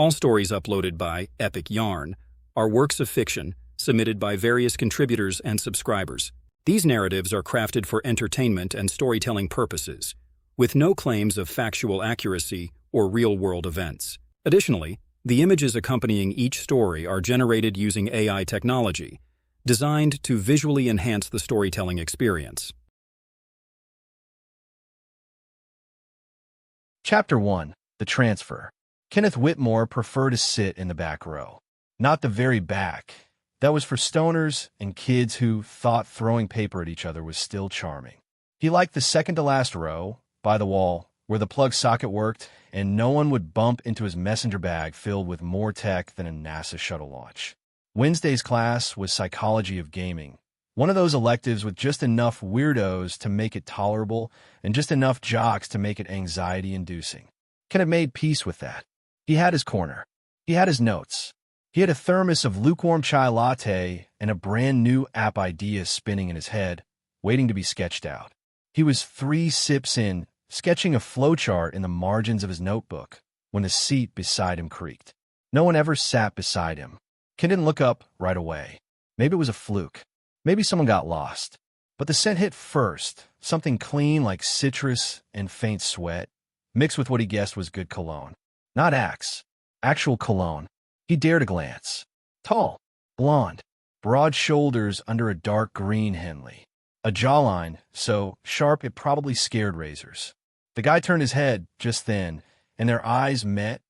All stories uploaded by Epic Yarn are works of fiction submitted by various contributors and subscribers. These narratives are crafted for entertainment and storytelling purposes, with no claims of factual accuracy or real-world events. Additionally, the images accompanying each story are generated using AI technology, designed to visually enhance the storytelling experience. Chapter 1. The Transfer. Kenneth Whitmore preferred to sit in the back row. Not the very back. That was for stoners and kids who thought throwing paper at each other was still charming. He liked the second-to-last row, by the wall, where the plug socket worked, and no one would bump into his messenger bag filled with more tech than a NASA shuttle launch. Wednesday's class was Psychology of Gaming, one of those electives with just enough weirdos to make it tolerable and just enough jocks to make it anxiety-inducing. Ken had made peace with that. He had his corner. He had his notes. He had a thermos of lukewarm chai latte and a brand-new app idea spinning in his head, waiting to be sketched out. He was 3 sips in, sketching a flowchart in the margins of his notebook, when the seat beside him creaked. No one ever sat beside him. Ken didn't look up right away. Maybe it was a fluke. Maybe someone got lost. But the scent hit first, something clean like citrus and faint sweat, mixed with what he guessed was good cologne. Not Axe. Actual cologne. He dared a glance. Tall, blonde, broad shoulders under a dark green Henley. A jawline so sharp it probably scared razors. The guy turned his head just then, and their eyes met,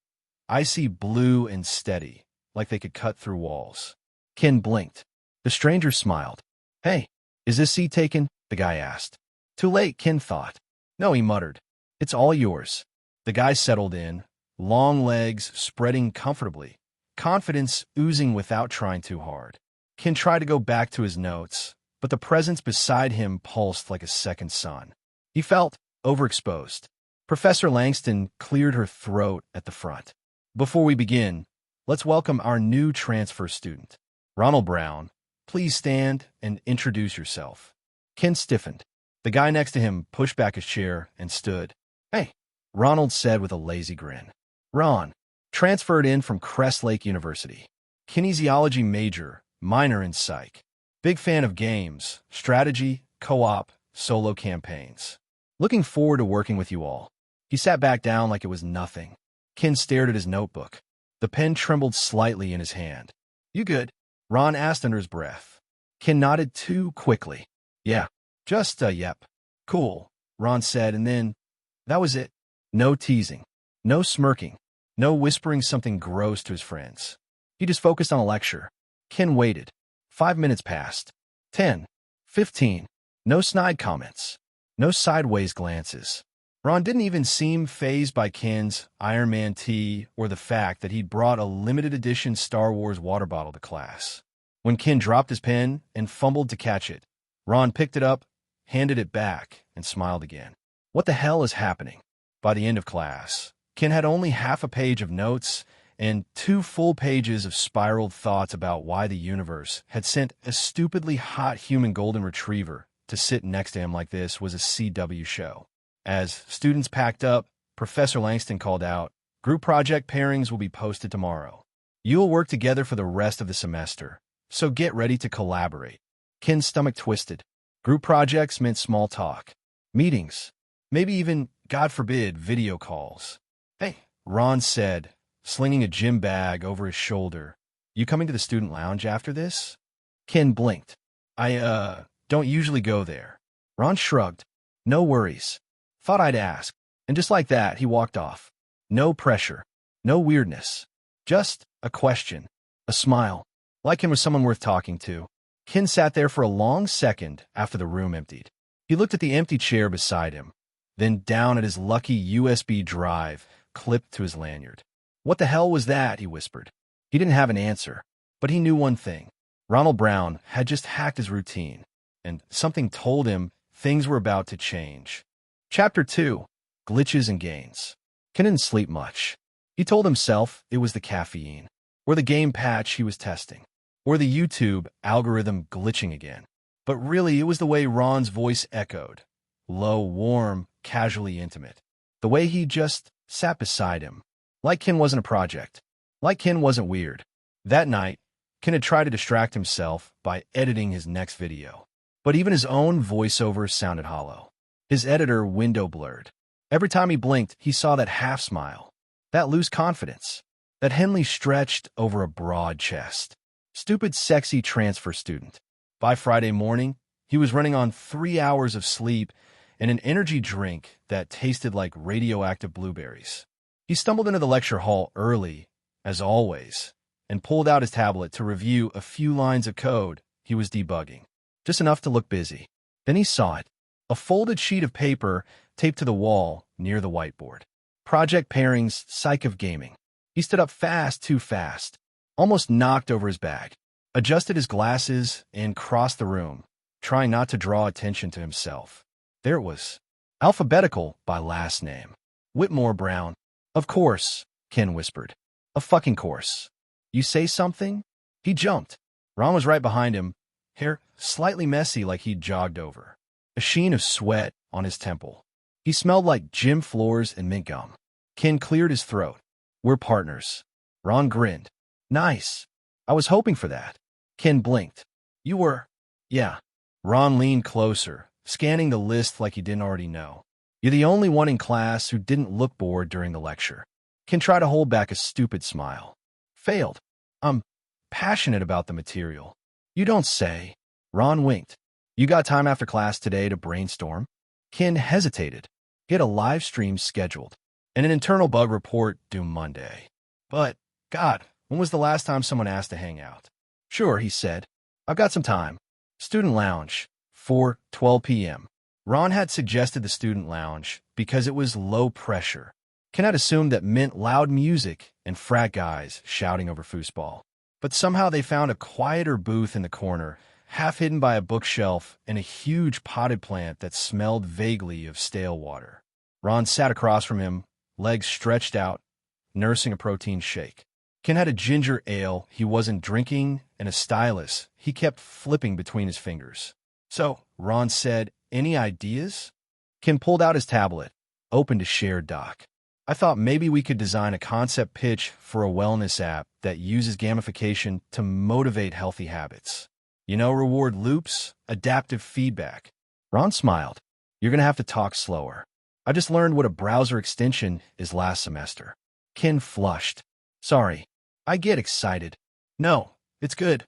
icy blue and steady, like they could cut through walls. Ken blinked. The stranger smiled. "Hey, is this seat taken?" the guy asked. Too late, Ken thought. "No," he muttered. "It's all yours." The guy settled in, long legs spreading comfortably, confidence oozing without trying too hard. Ken tried to go back to his notes, but the presence beside him pulsed like a second sun. He felt overexposed. Professor Langston cleared her throat at the front. "Before we begin, let's welcome our new transfer student. Ronald Brown, please stand and introduce yourself." Ken stiffened. The guy next to him pushed back his chair and stood. "Hey," Ronald said with a lazy grin. "Ron, transferred in from Crest Lake University. Kinesiology major, minor in psych. Big fan of games, strategy, co-op, solo campaigns. Looking forward to working with you all." He sat back down like it was nothing. Ken stared at his notebook. The pen trembled slightly in his hand. "You good?" Ron asked under his breath. Ken nodded too quickly. "Yeah, just, yep." "Cool," Ron said, and then, that was it. No teasing. No smirking. No whispering something gross to his friends. He just focused on a lecture. Ken waited. 5 minutes passed. 10. 15. No snide comments. No sideways glances. Ron didn't even seem fazed by Ken's Iron Man tea or the fact that he'd brought a limited edition Star Wars water bottle to class. When Ken dropped his pen and fumbled to catch it, Ron picked it up, handed it back, and smiled again. What the hell is happening? By the end of class, Ken had only half a page of notes and 2 full pages of spiraled thoughts about why the universe had sent a stupidly hot human golden retriever to sit next to him like this was a CW show. As students packed up, Professor Langston called out, "Group project pairings will be posted tomorrow. You'll work together for the rest of the semester, so get ready to collaborate." Ken's stomach twisted. Group projects meant small talk. Meetings. Maybe even, God forbid, video calls. "Hey," Ron said, slinging a gym bag over his shoulder. "You coming to the student lounge after this?" Ken blinked. I don't usually go there." Ron shrugged. "No worries. Thought I'd ask." And just like that, he walked off. No pressure. No weirdness. Just a question. A smile. Like him was someone worth talking to. Ken sat there for a long second after the room emptied. He looked at the empty chair beside him, then down at his lucky USB drive clipped to his lanyard. "What the hell was that?" he whispered. He didn't have an answer, but he knew one thing. Ronald Brown had just hacked his routine, and something told him things were about to change. Chapter 2. Glitches and Gains. Ken didn't sleep much. He told himself it was the caffeine, or the game patch he was testing, or the YouTube algorithm glitching again. But really, it was the way Ron's voice echoed. Low, warm, casually intimate. The way he just sat beside him. Like Ken wasn't a project. Like Ken wasn't weird. That night, Ken had tried to distract himself by editing his next video. But even his own voiceover sounded hollow. His editor window blurred. Every time he blinked, he saw that half smile, that loose confidence, that Henley stretched over a broad chest. Stupid, sexy transfer student. By Friday morning, he was running on 3 hours of sleep and an energy drink that tasted like radioactive blueberries. He stumbled into the lecture hall early, as always, and pulled out his tablet to review a few lines of code he was debugging, just enough to look busy. Then he saw it, a folded sheet of paper taped to the wall near the whiteboard. Project Pairings, Psych of Gaming. He stood up fast, too fast, almost knocked over his bag, adjusted his glasses, and crossed the room, trying not to draw attention to himself. There it was, alphabetical by last name. Whitmore Brown. Of course, Ken whispered. A fucking course. You say something? He jumped. Ron was right behind him, hair slightly messy like he'd jogged over. A sheen of sweat on his temple. He smelled like gym floors and mint gum. Ken cleared his throat. We're partners. Ron grinned. Nice. I was hoping for that. Ken blinked. You were? Yeah. Ron leaned closer, scanning the list like he didn't already know. You're the only one in class who didn't look bored during the lecture. Ken tried to hold back a stupid smile. Failed. I'm passionate about the material. You don't say. Ron winked. You got time after class today to brainstorm? Ken hesitated. He had a live stream scheduled and an internal bug report due Monday. But, God, when was the last time someone asked to hang out? Sure, he said. I've got some time. Student Lounge, 4:12 p.m. Ron had suggested the Student Lounge because it was low pressure. Ken had assumed that meant loud music and frat guys shouting over foosball. But somehow they found a quieter booth in the corner, half hidden by a bookshelf and a huge potted plant that smelled vaguely of stale water. Ron sat across from him, legs stretched out, nursing a protein shake. Ken had a ginger ale he wasn't drinking and a stylus he kept flipping between his fingers. So, Ron said, any ideas? Ken pulled out his tablet, opened a shared doc. I thought maybe we could design a concept pitch for a wellness app that uses gamification to motivate healthy habits. You know, reward loops, adaptive feedback. Ron smiled. You're going to have to talk slower. I just learned what a browser extension is last semester. Ken flushed. Sorry. I get excited. No, it's good,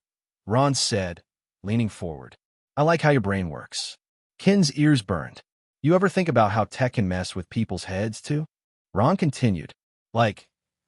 Ron said, leaning forward. I like how your brain works. Ken's ears burned. You ever think about how tech can mess with people's heads, too? Ron continued. Like,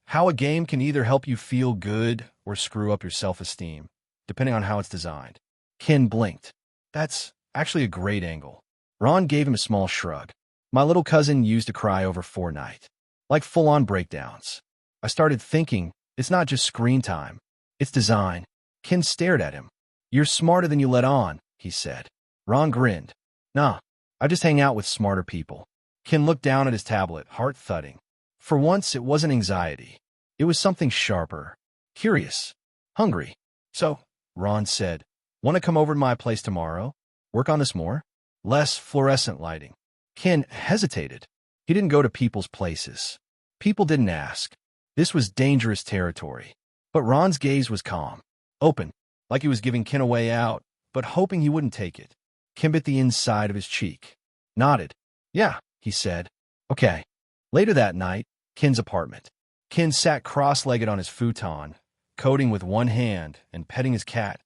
how a game can either help you feel good or screw up your self-esteem, depending on how it's designed. Ken blinked. That's actually a great angle. Ron gave him a small shrug. My little cousin used to cry over Fortnite. Like full-on breakdowns. I started thinking, it's not just screen time. It's design. Ken stared at him. You're smarter than you let on, he said. Ron grinned. Nah, I just hang out with smarter people. Ken looked down at his tablet, heart thudding. For once, it wasn't anxiety. It was something sharper. Curious. Hungry. So, Ron said, want to come over to my place tomorrow? Work on this more? Less fluorescent lighting. Ken hesitated. He didn't go to people's places. People didn't ask. This was dangerous territory. But Ron's gaze was calm, open, like he was giving Ken a way out, but hoping he wouldn't take it. Ken bit the inside of his cheek. Nodded. Yeah, he said. Okay. Later that night, Ken's apartment. Ken sat cross-legged on his futon, coding with one hand and petting his cat,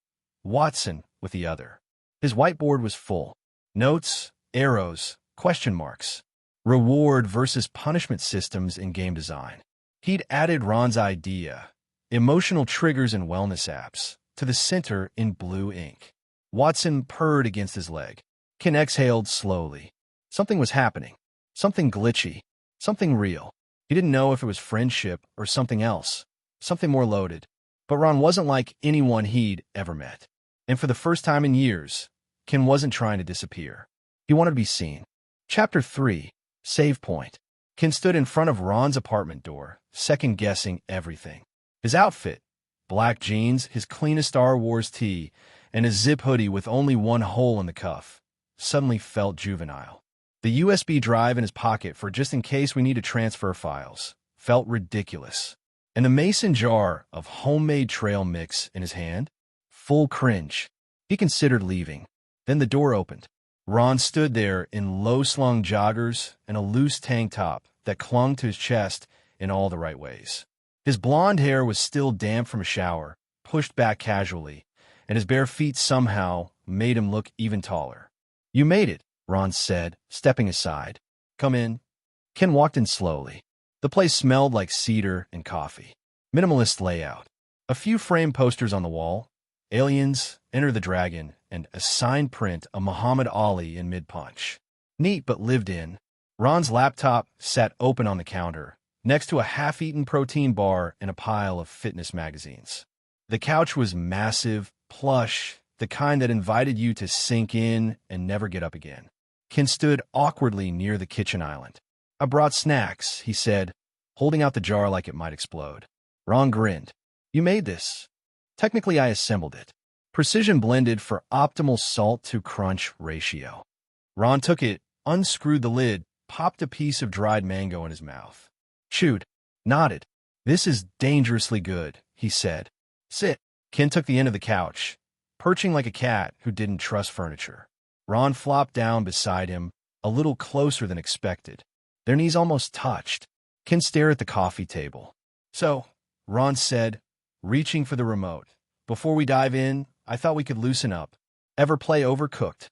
Watson, with the other. His whiteboard was full. Notes, arrows, question marks. Reward versus punishment systems in game design. He'd added Ron's idea, emotional triggers in wellness apps, to the center in blue ink. Watson purred against his leg. Ken exhaled slowly. Something was happening. Something glitchy. Something real. He didn't know if it was friendship or something else. Something more loaded. But Ron wasn't like anyone he'd ever met. And for the first time in years, Ken wasn't trying to disappear. He wanted to be seen. Chapter 3. Save Point. Ken stood in front of Ron's apartment door, second-guessing everything. His outfit, black jeans, his cleanest Star Wars tee, and a zip hoodie with only one hole in the cuff, suddenly felt juvenile. The USB drive in his pocket for just in case we need to transfer files felt ridiculous. and a mason jar of homemade trail mix in his hand. Full cringe. He considered leaving. Then the door opened. Ron stood there in low-slung joggers and a loose tank top that clung to his chest in all the right ways. His blonde hair was still damp from a shower, pushed back casually, and his bare feet somehow made him look even taller. "You made it," Ron said, stepping aside. "Come in." Ken walked in slowly. The place smelled like cedar and coffee. Minimalist layout. A few framed posters on the wall. Aliens, Enter the Dragon, and a signed print of Muhammad Ali in mid-punch. Neat but lived in. Ron's laptop sat open on the counter, next to a half-eaten protein bar and a pile of fitness magazines. The couch was massive, plush, the kind that invited you to sink in and never get up again. Ken stood awkwardly near the kitchen island. "I brought snacks," he said, holding out the jar like it might explode. Ron grinned. "You made this." "Technically, I assembled it. Precision blended for optimal salt-to-crunch ratio." Ron took it, unscrewed the lid, popped a piece of dried mango in his mouth. Chewed, nodded. "This is dangerously good," he said. "Sit." Ken took the end of the couch, perching like a cat who didn't trust furniture. Ron flopped down beside him, a little closer than expected. Their knees almost touched. Ken stared at the coffee table. "So," Ron said, reaching for the remote, "before we dive in, I thought we could loosen up. Ever play Overcooked?"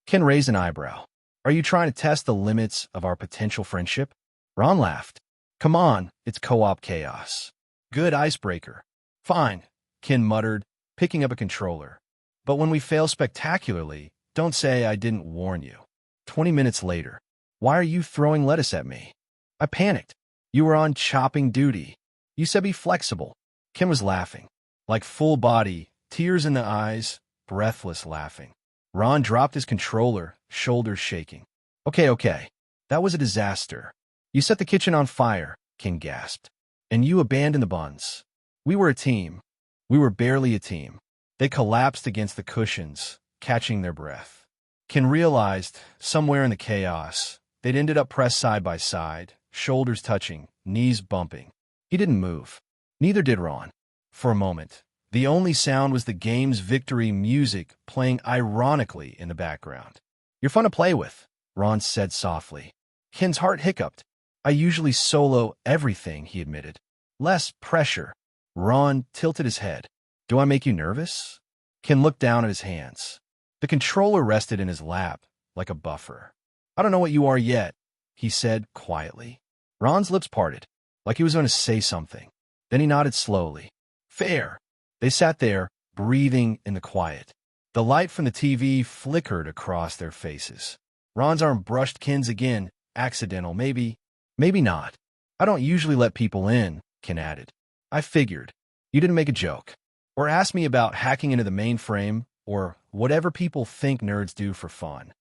Ken raised an eyebrow. "Are you trying to test the limits of our potential friendship?" Ron laughed. "Come on, it's co-op chaos. Good icebreaker." "Fine," Ken muttered, picking up a controller. "But when we fail spectacularly, don't say I didn't warn you." 20 minutes later. "Why are you throwing lettuce at me?" "I panicked. You were on chopping duty. You said be flexible." Ken was laughing. Like full body, tears in the eyes, breathless laughing. Ron dropped his controller, shoulders shaking. Okay. That was a disaster. You set the kitchen on fire," Ken gasped. "And you abandoned the buns. We were a team. We were barely a team." They collapsed against the cushions, catching their breath. Ken realized, somewhere in the chaos, they'd ended up pressed side by side, shoulders touching, knees bumping. He didn't move. Neither did Ron. For a moment, the only sound was the game's victory music playing ironically in the background. "You're fun to play with," Ron said softly. Ken's heart hiccuped. "I usually solo everything," he admitted. "Less pressure." Ron tilted his head. "Do I make you nervous?" Ken looked down at his hands. The controller rested in his lap, like a buffer. "I don't know what you are yet," he said quietly. Ron's lips parted, like he was going to say something. Then he nodded slowly. "Fair." They sat there, breathing in the quiet. The light from the TV flickered across their faces. Ron's arm brushed Ken's again. Accidental, maybe. Maybe not. "I don't usually let people in," Ken added. "I figured. You didn't make a joke. Or ask me about hacking into the mainframe, or whatever people think nerds do for fun."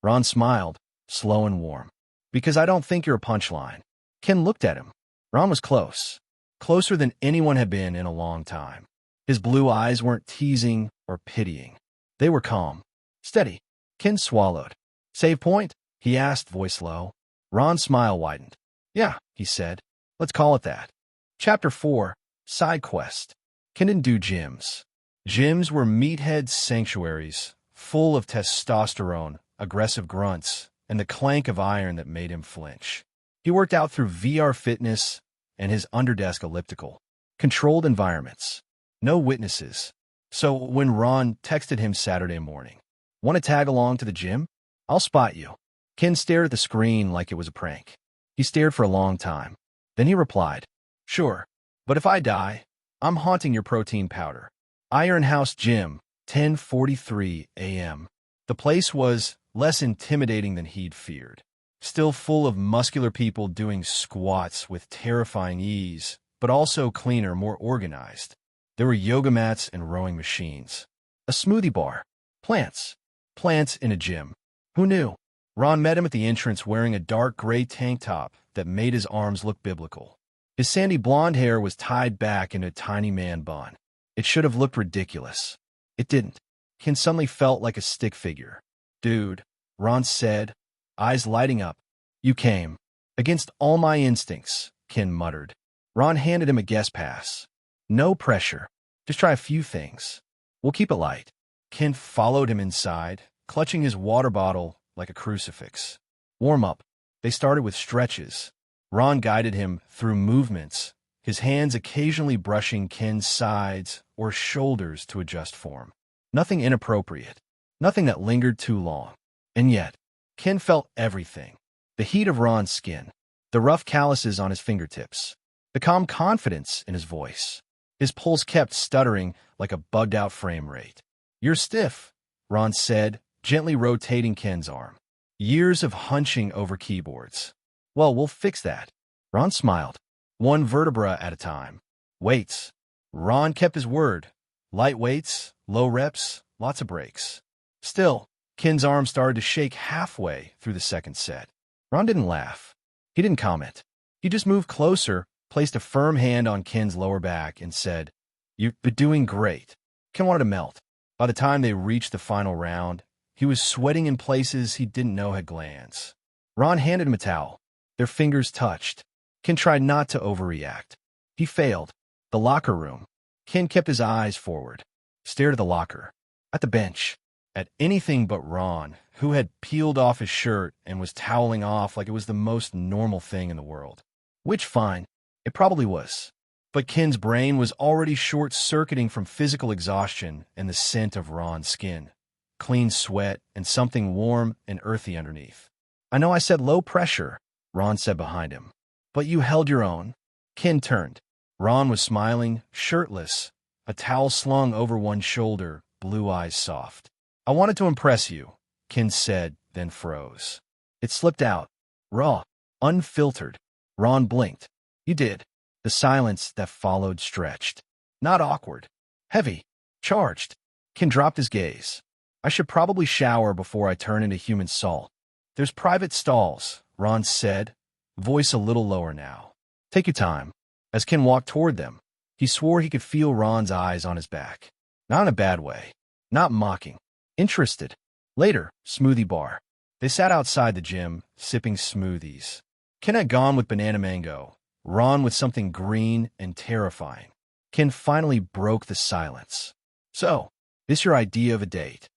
Ron smiled, slow and warm. "Because I don't think you're a punchline." Ken looked at him. Ron was close. Closer than anyone had been in a long time. His blue eyes weren't teasing or pitying. They were calm. Steady. Ken swallowed. "Save point?" he asked, voice low. Ron's smile widened. "Yeah," he said. "Let's call it that." Chapter 4. Side Quest. Ken didn't do gyms. Gyms were meathead sanctuaries, full of testosterone, aggressive grunts, and the clank of iron that made him flinch. He worked out through VR fitness and his underdesk elliptical. Controlled environments. No witnesses. So when Ron texted him Saturday morning, "Want to tag along to the gym? I'll spot you." Ken stared at the screen like it was a prank. He stared for a long time. Then he replied, "Sure, but if I die, I'm haunting your protein powder." Iron House Gym, 10:43 a.m. The place was less intimidating than he'd feared. Still full of muscular people doing squats with terrifying ease, but also cleaner, more organized. There were yoga mats and rowing machines. A smoothie bar. Plants. Plants in a gym. Who knew? Ron met him at the entrance wearing a dark gray tank top that made his arms look biblical. His sandy blonde hair was tied back into a tiny man bun. It should have looked ridiculous. It didn't. Ken suddenly felt like a stick figure. "Dude," Ron said, eyes lighting up. "You came." "Against all my instincts," Ken muttered. Ron handed him a guest pass. No pressure. Just try a few things. We'll keep it light. Ken followed him inside, clutching his water bottle like a crucifix. Warm up. They started with stretches. Ron guided him through movements, his hands occasionally brushing Ken's sides or shoulders to adjust form. Nothing inappropriate. Nothing that lingered too long. And yet, Ken felt everything. The heat of Ron's skin, the rough calluses on his fingertips, the calm confidence in his voice. His pulse kept stuttering like a bugged-out frame rate. "You're stiff," Ron said, gently rotating Ken's arm. "Years of hunching over keyboards." "Well, we'll fix that." Ron smiled. "One vertebra at a time. Weights." Ron kept his word. Light weights, low reps, lots of breaks. Still, Ken's arm started to shake halfway through the second set. Ron didn't laugh. He didn't comment. He just moved closer, placed a firm hand on Ken's lower back, and said, "You've been doing great." Ken wanted to melt. By the time they reached the final round, he was sweating in places he didn't know had glands. Ron handed him a towel. Their fingers touched. Ken tried not to overreact. He failed. The locker room. Ken kept his eyes forward, stared at the locker, at the bench, at anything but Ron, who had peeled off his shirt and was toweling off like it was the most normal thing in the world. Which, fine, it probably was. But Ken's brain was already short-circuiting from physical exhaustion and the scent of Ron's skin. Clean sweat and something warm and earthy underneath. "I know I said low pressure," Ron said behind him. "But you held your own." Ken turned. Ron was smiling, shirtless, a towel slung over one shoulder, blue eyes soft. "I wanted to impress you," Ken said, then froze. It slipped out. Raw. Unfiltered. Ron blinked. "You did." The silence that followed stretched. Not awkward. Heavy. Charged. Ken dropped his gaze. "I should probably shower before I turn into human salt." "There's private stalls," Ron said, voice a little lower now. "Take your time." As Ken walked toward them, he swore he could feel Ron's eyes on his back. Not in a bad way. Not mocking. Interested. Later, smoothie bar. They sat outside the gym, sipping smoothies. Ken had gone with banana mango, Ron with something green and terrifying. Ken finally broke the silence. "So, this your idea of a date?"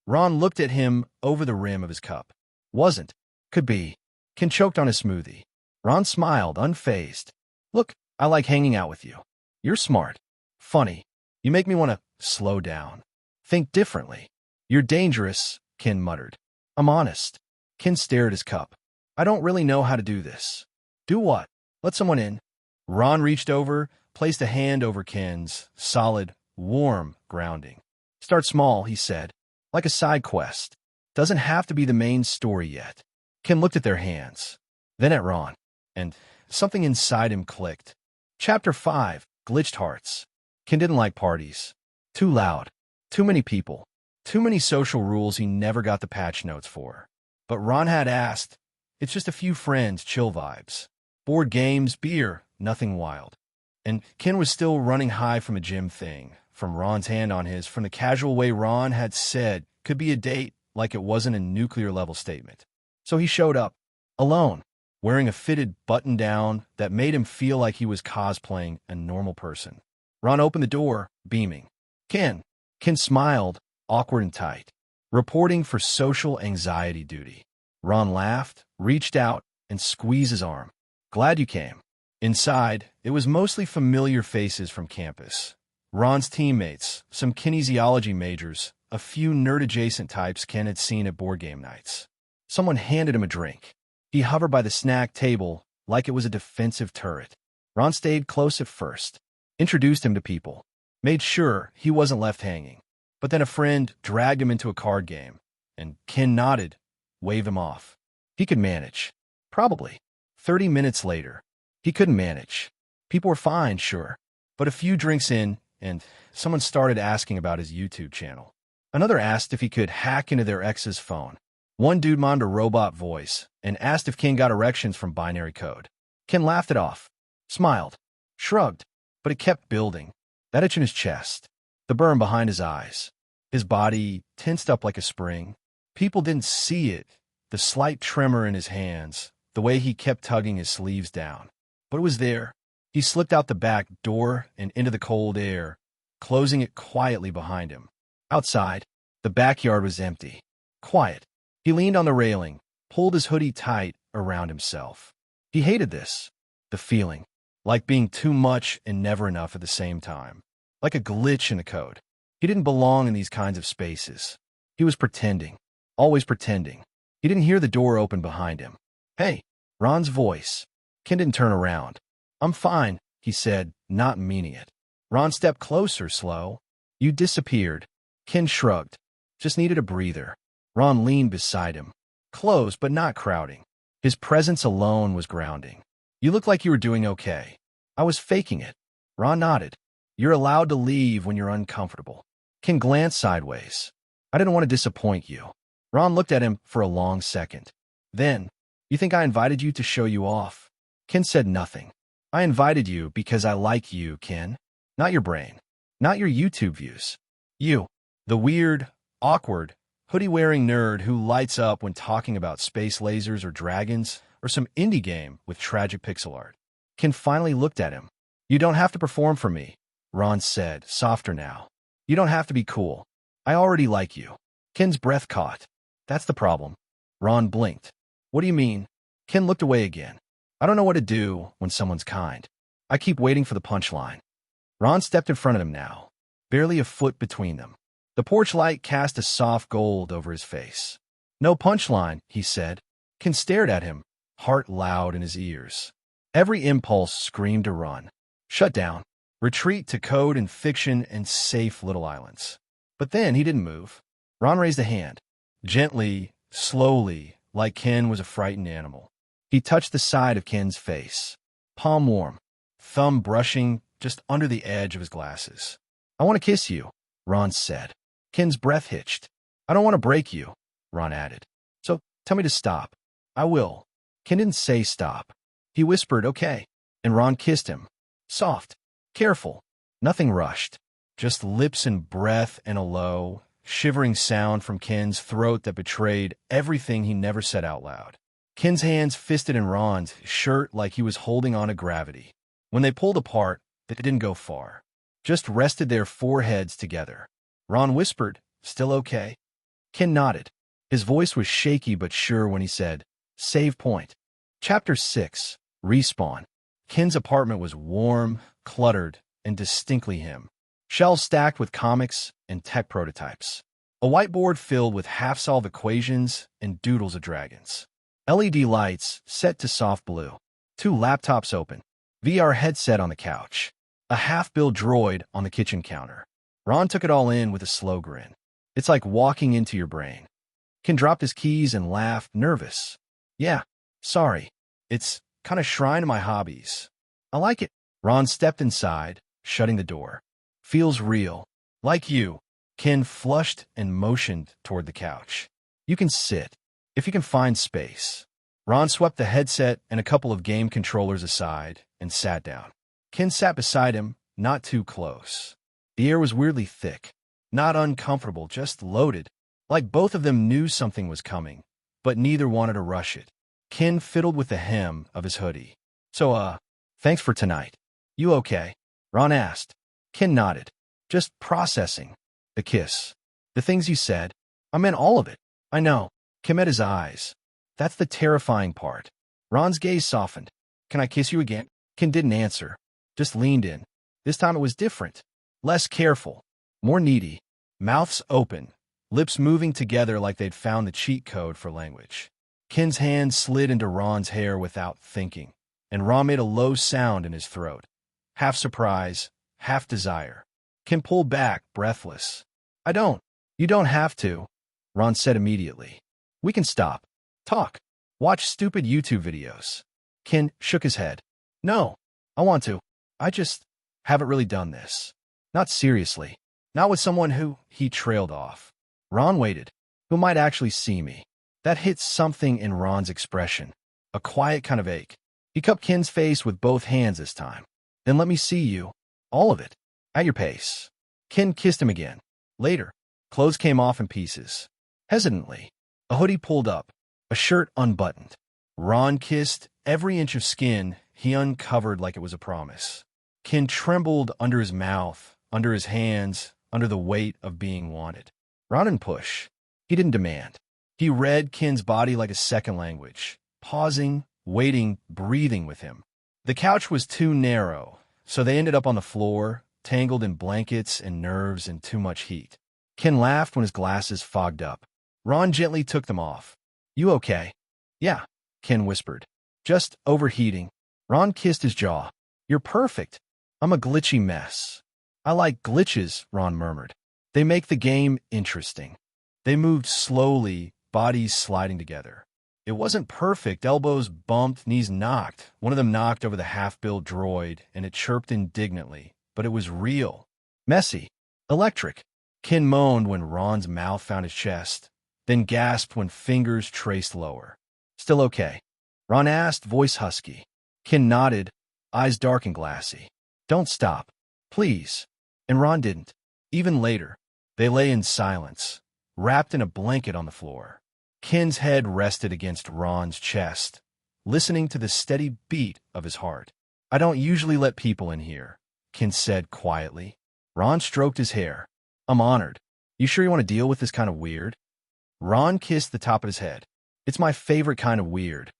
Ron looked at him over the rim of his cup. "Wasn't. Could be." Ken choked on his smoothie. Ron smiled, unfazed. "Look, I like hanging out with you. You're smart. Funny. You make me want to slow down. Think differently." "You're dangerous," Ken muttered. "I'm honest." Ken stared at his cup. "I don't really know how to do this." "Do what?" "Let someone in." Ron reached over, placed a hand over Ken's, solid, warm grounding. "Start small," he said, "like a side quest. Doesn't have to be the main story yet." Ken looked at their hands, then at Ron, and something inside him clicked. Chapter 5, Glitched Hearts. Ken didn't like parties. Too loud. Too many people. Too many social rules he never got the patch notes for. But Ron had asked. It's just a few friends, chill vibes. Board games, beer, nothing wild. And Ken was still running high from a gym thing, from Ron's hand on his, from the casual way Ron had said could be a date like it wasn't a nuclear-level statement. So he showed up, alone, wearing a fitted button-down that made him feel like he was cosplaying a normal person. Ron opened the door, beaming. "Ken." Ken smiled, awkward and tight. "Reporting for social anxiety duty." Ron laughed, reached out, and squeezed his arm. "Glad you came." Inside, it was mostly familiar faces from campus. Ron's teammates, some kinesiology majors, a few nerd-adjacent types Ken had seen at board game nights. Someone handed him a drink. He hovered by the snack table like it was a defensive turret. Ron stayed close at first, introduced him to people, made sure he wasn't left hanging. But then a friend dragged him into a card game, and Ken nodded, waved him off. He could manage. Probably. 30 minutes later, he couldn't manage. People were fine, sure. But a few drinks in, and someone started asking about his YouTube channel. Another asked if he could hack into their ex's phone. One dude mimmed a robot voice and asked if Ken got erections from binary code. Ken laughed it off, smiled, shrugged, but it kept building. That itch in his chest, the burn behind his eyes, his body tensed up like a spring. People didn't see it, the slight tremor in his hands, the way he kept tugging his sleeves down. But it was there. He slipped out the back door and into the cold air, closing it quietly behind him. Outside, the backyard was empty. Quiet. He leaned on the railing, pulled his hoodie tight around himself. He hated this. The feeling. Like being too much and never enough at the same time. Like a glitch in the code. He didn't belong in these kinds of spaces. He was pretending. Always pretending. He didn't hear the door open behind him. "Hey," Ron's voice. Ken didn't turn around. "I'm fine," he said, not meaning it. Ron stepped closer, slow. "You disappeared." Ken shrugged. Just needed a breather. Ron leaned beside him. Close, but not crowding. His presence alone was grounding. "You look like you were doing okay." "I was faking it." Ron nodded. "You're allowed to leave when you're uncomfortable." Ken glanced sideways. "I didn't want to disappoint you." Ron looked at him for a long second. Then, "You think I invited you to show you off?" Ken said nothing. "I invited you because I like you, Ken. Not your brain. Not your YouTube views. You. The weird, awkward, hoodie-wearing nerd who lights up when talking about space lasers or dragons or some indie game with tragic pixel art." Ken finally looked at him. "You don't have to perform for me," Ron said, softer now. "You don't have to be cool. I already like you." Ken's breath caught. "That's the problem." Ron blinked. "What do you mean?" Ken looked away again. "I don't know what to do when someone's kind. I keep waiting for the punchline." Ron stepped in front of him now, barely a foot between them. The porch light cast a soft gold over his face. "No punchline," he said. Ken stared at him, heart loud in his ears. Every impulse screamed to run. Shut down. Retreat to code and fiction and safe little islands. But then he didn't move. Ron raised a hand. Gently, slowly, like Ken was a frightened animal. He touched the side of Ken's face. Palm warm. Thumb brushing just under the edge of his glasses. "I want to kiss you," Ron said. Ken's breath hitched. "I don't want to break you," Ron added. "So tell me to stop." "I will." Ken didn't say stop. He whispered, "Okay." And Ron kissed him. Soft. Careful. Nothing rushed. Just lips and breath and a low, shivering sound from Ken's throat that betrayed everything he never said out loud. Ken's hands fisted in Ron's shirt like he was holding on to gravity. When they pulled apart, they didn't go far. Just rested their foreheads together. Ron whispered, "Still okay?" Ken nodded. His voice was shaky but sure when he said, "Save point." Chapter 6. Respawn. Ken's apartment was warm, cluttered, and distinctly him. Shelves stacked with comics and tech prototypes. A whiteboard filled with half-solved equations and doodles of dragons. LED lights set to soft blue. 2 laptops open. VR headset on the couch. A half-built droid on the kitchen counter. Ron took it all in with a slow grin. It's like walking into your brain. Ken dropped his keys and laughed, nervous. "Yeah, sorry. It's kind of shrine to my hobbies." "I like it." Ron stepped inside, shutting the door. "Feels real. Like you." Ken flushed and motioned toward the couch. "You can sit, if you can find space." Ron swept the headset and a couple of game controllers aside and sat down. Ken sat beside him, not too close. The air was weirdly thick. Not uncomfortable, just loaded. Like both of them knew something was coming, but neither wanted to rush it. Ken fiddled with the hem of his hoodie. "So, thanks for tonight." "You okay?" Ron asked. Ken nodded. "Just processing. The kiss. The things you said. I meant all of it." "I know." Ken met his eyes. "That's the terrifying part." Ron's gaze softened. "Can I kiss you again?" Ken didn't answer. Just leaned in. This time it was different. Less careful. More needy. Mouths open. Lips moving together like they'd found the cheat code for language. Ken's hand slid into Ron's hair without thinking, and Ron made a low sound in his throat. Half surprise, half desire. Ken pulled back, breathless. "I don't." "You don't have to," Ron said immediately. "We can stop. Talk. Watch stupid YouTube videos." Ken shook his head. "No, I want to. I just haven't really done this. Not seriously. Not with someone who..." He trailed off. Ron waited. "Who might actually see me?" That hit something in Ron's expression. A quiet kind of ache. He cupped Ken's face with both hands this time. "Then let me see you. All of it. At your pace." Ken kissed him again. Later, clothes came off in pieces. Hesitantly, a hoodie pulled up, a shirt unbuttoned. Ron kissed every inch of skin he uncovered like it was a promise. Ken trembled under his mouth, under his hands, under the weight of being wanted. Ron didn't push. He didn't demand. He read Ken's body like a second language, pausing, waiting, breathing with him. The couch was too narrow, so they ended up on the floor, tangled in blankets and nerves and too much heat. Ken laughed when his glasses fogged up. Ron gently took them off. "You okay?" "Yeah," Ken whispered. "Just overheating." Ron kissed his jaw. "You're perfect." "I'm a glitchy mess." "I like glitches," Ron murmured. "They make the game interesting." They moved slowly, bodies sliding together. It wasn't perfect. Elbows bumped, knees knocked. One of them knocked over the half-built droid, and it chirped indignantly. But it was real. Messy. Electric. Ken moaned when Ron's mouth found his chest, then gasped when fingers traced lower. "Still okay?" Ron asked, voice husky. Ken nodded, eyes dark and glassy. "Don't stop. Please." And Ron didn't. Even later, they lay in silence, wrapped in a blanket on the floor. Ken's head rested against Ron's chest, listening to the steady beat of his heart. "I don't usually let people in here," Ken said quietly. Ron stroked his hair. "I'm honored. You sure you want to deal with this kind of weird?" Ron kissed the top of his head. "It's my favorite kind of weird."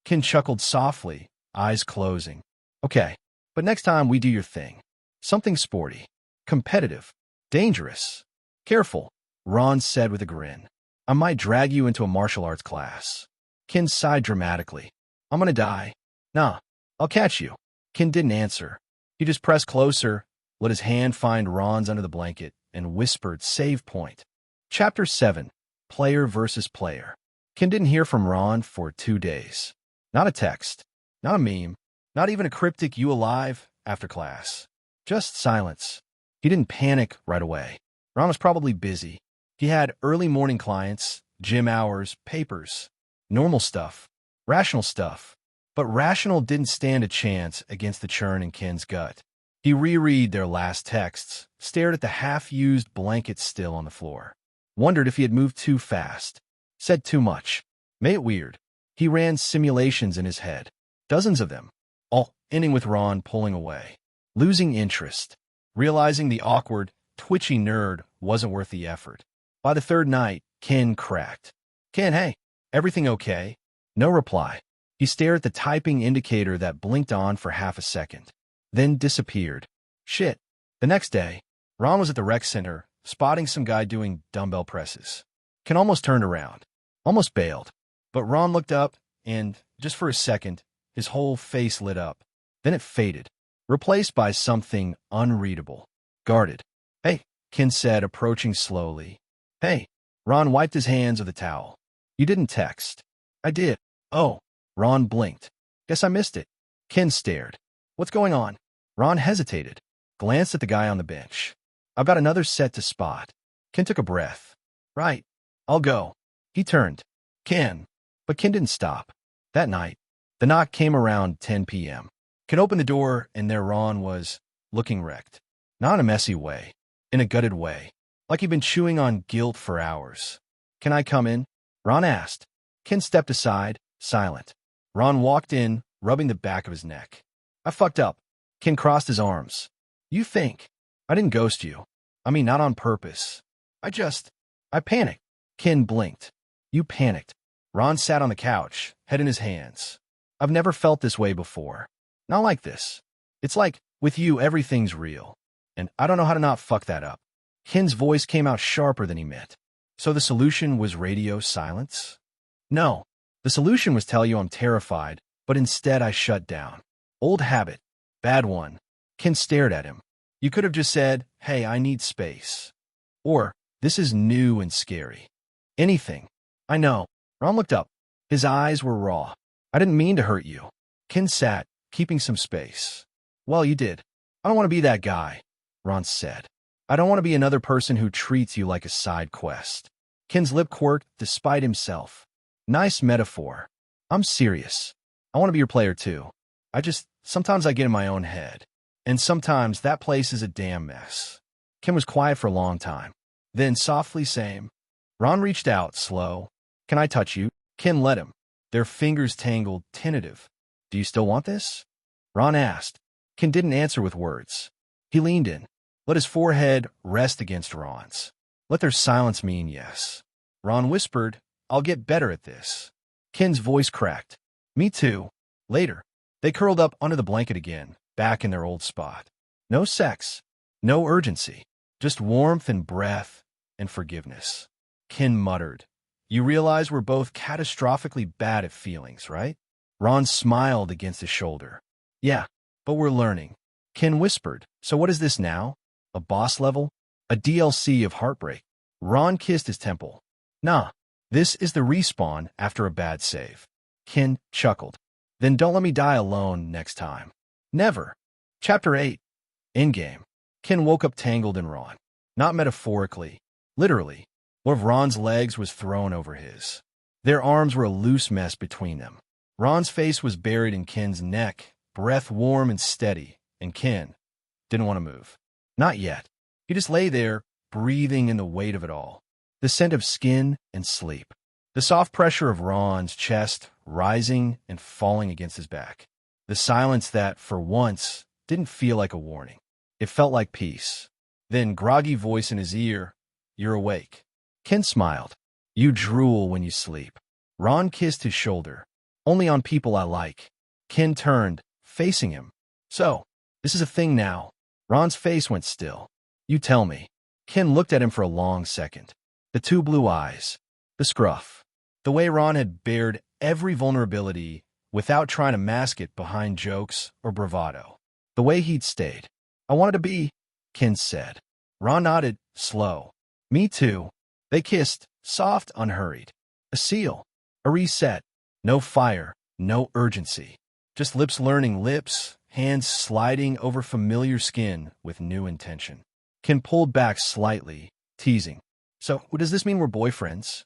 Ken chuckled softly, eyes closing. "Okay, but next time we do your thing. Something sporty, competitive, dangerous. Careful," Ron said with a grin. "I might drag you into a martial arts class." Ken sighed dramatically. "I'm gonna die." "Nah, I'll catch you." Ken didn't answer. He just pressed closer, let his hand find Ron's under the blanket, and whispered, "Save point." Chapter 7. Player versus Player. Ken didn't hear from Ron for 2 days. Not a text, not a meme, not even a cryptic "you alive" after class. Just silence. He didn't panic right away. Ron was probably busy. He had early morning clients, gym hours, papers. Normal stuff. Rational stuff. But rational didn't stand a chance against the churn in Ken's gut. He reread their last texts, stared at the half-used blanket still on the floor. Wondered if he had moved too fast. Said too much. Made it weird. He ran simulations in his head. Dozens of them. All ending with Ron pulling away. Losing interest. Realizing the awkward, twitchy nerd wasn't worth the effort. By the third night, Ken cracked. "Ken, hey, everything okay?" No reply. He stared at the typing indicator that blinked on for half a second, then disappeared. Shit. The next day, Ron was at the rec center, spotting some guy doing dumbbell presses. Ken almost turned around, almost bailed. But Ron looked up, and, just for a second, his whole face lit up. Then it faded, replaced by something unreadable. Guarded. "Hey," Ken said, approaching slowly. "Hey." Ron wiped his hands with a towel. "You didn't text." "I did." "Oh." Ron blinked. "Guess I missed it." Ken stared. "What's going on?" Ron hesitated, glanced at the guy on the bench. "I've got another set to spot." Ken took a breath. "Right. I'll go." He turned. "Ken." But Ken didn't stop. That night, the knock came around 10 p.m. Ken opened the door, and there Ron was, looking wrecked. Not in a messy way, in a gutted way, like he'd been chewing on guilt for hours. "Can I come in?" Ron asked. Ken stepped aside, silent. Ron walked in, rubbing the back of his neck. "I fucked up." Ken crossed his arms. "You think?" "I didn't ghost you. I mean, not on purpose. I panicked." Ken blinked. "You panicked." Ron sat on the couch, head in his hands. "I've never felt this way before. Not like this. It's like, with you, everything's real. And I don't know how to not fuck that up." Ken's voice came out sharper than he meant. "So the solution was radio silence?" "No. The solution was tell you I'm terrified, but instead I shut down. Old habit. Bad one." Ken stared at him. "You could have just said, 'Hey, I need space.' Or, 'This is new and scary.' Anything." "I know." Ron looked up. His eyes were raw. "I didn't mean to hurt you." Ken sat, keeping some space. "Well, you did." "I don't want to be that guy," Ron said. "I don't want to be another person who treats you like a side quest." Ken's lip quirked despite himself. "Nice metaphor. I'm serious. I want to be your player too. Sometimes I get in my own head. And sometimes that place is a damn mess." Ken was quiet for a long time. Then, softly saying, Ron reached out, slow. "Can I touch you?" Ken let him. Their fingers tangled, tentative. "Do you still want this?" Ron asked. Ken didn't answer with words. He leaned in, let his forehead rest against Ron's. Let their silence mean yes. Ron whispered, I'll get better at this. Ken's voice cracked. Me too. Later, they curled up under the blanket again, back in their old spot. No sex, no urgency, just warmth and breath and forgiveness. Ken muttered, You realize we're both catastrophically bad at feelings, right? Ron smiled against his shoulder. Yeah, but we're learning. Ken whispered, So what is this now? A boss level? A DLC of heartbreak? Ron kissed his temple. Nah, this is the respawn after a bad save. Ken chuckled. Then don't let me die alone next time. Never. Chapter 8. Endgame. Ken woke up tangled in Ron. Not metaphorically. Literally. One of Ron's legs was thrown over his. Their arms were a loose mess between them. Ron's face was buried in Ken's neck, breath warm and steady, and Ken didn't want to move. Not yet. He just lay there, breathing in the weight of it all. The scent of skin and sleep. The soft pressure of Ron's chest rising and falling against his back. The silence that, for once, didn't feel like a warning. It felt like peace. Then, groggy voice in his ear, You're awake. Ken smiled. You drool when you sleep. Ron kissed his shoulder. Only on people I like. Ken turned, facing him. So, this is a thing now. Ron's face went still. You tell me. Ken looked at him for a long second. The two blue eyes. The scruff. The way Ron had bared every vulnerability without trying to mask it behind jokes or bravado. The way he'd stayed. I wanted to be, Ken said. Ron nodded, slow. Me too. They kissed, soft, unhurried. A seal. A reset. No fire. No urgency. Just lips learning lips, hands sliding over familiar skin with new intention. Ken pulled back slightly, teasing. So, does this mean we're boyfriends?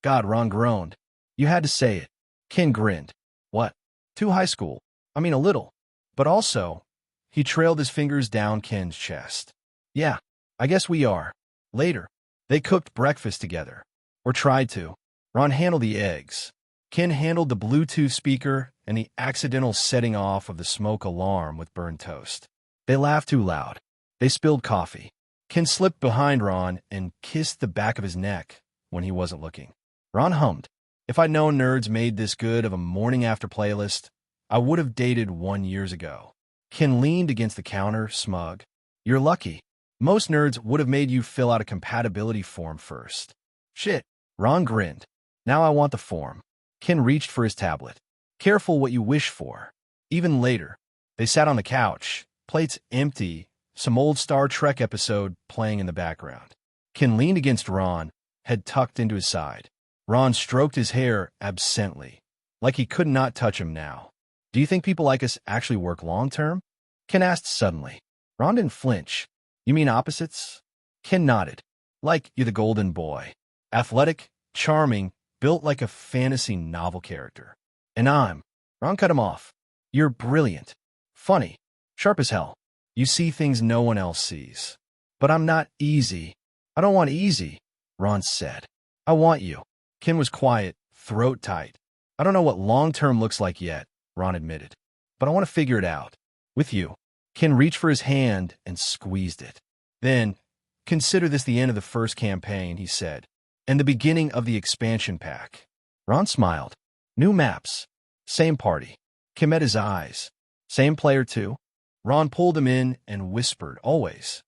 God, Ron groaned. You had to say it. Ken grinned. What? Too high school. I mean, a little. But also, he trailed his fingers down Ken's chest. Yeah, I guess we are. Later, they cooked breakfast together. Or tried to. Ron handled the eggs. Ken handled the Bluetooth speaker and the accidental setting off of the smoke alarm with burned toast. They laughed too loud. They spilled coffee. Ken slipped behind Ron and kissed the back of his neck when he wasn't looking. Ron hummed. If I'd known nerds made this good of a morning after playlist, I would have dated 1 year ago. Ken leaned against the counter, smug. You're lucky. Most nerds would have made you fill out a compatibility form first. Shit. Ron grinned. Now I want the form. Ken reached for his tablet. Careful what you wish for. Even later, they sat on the couch, plates empty, some old Star Trek episode playing in the background. Ken leaned against Ron, head tucked into his side. Ron stroked his hair absently, like he could not touch him now. Do you think people like us actually work long-term? Ken asked suddenly. Ron didn't flinch. You mean opposites? Ken nodded. Like you're the golden boy. Athletic, charming, built like a fantasy novel character. And Ron cut him off. You're brilliant. Funny. Sharp as hell. You see things no one else sees. But I'm not easy. I don't want easy, Ron said. I want you. Ken was quiet, throat tight. I don't know what long-term looks like yet, Ron admitted. But I want to figure it out. With you. Ken reached for his hand and squeezed it. Then, consider this the end of the first campaign, he said, and the beginning of the expansion pack. Ron smiled. New maps. Same party. Ken met his eyes. Same player too. Ron pulled him in and whispered, always,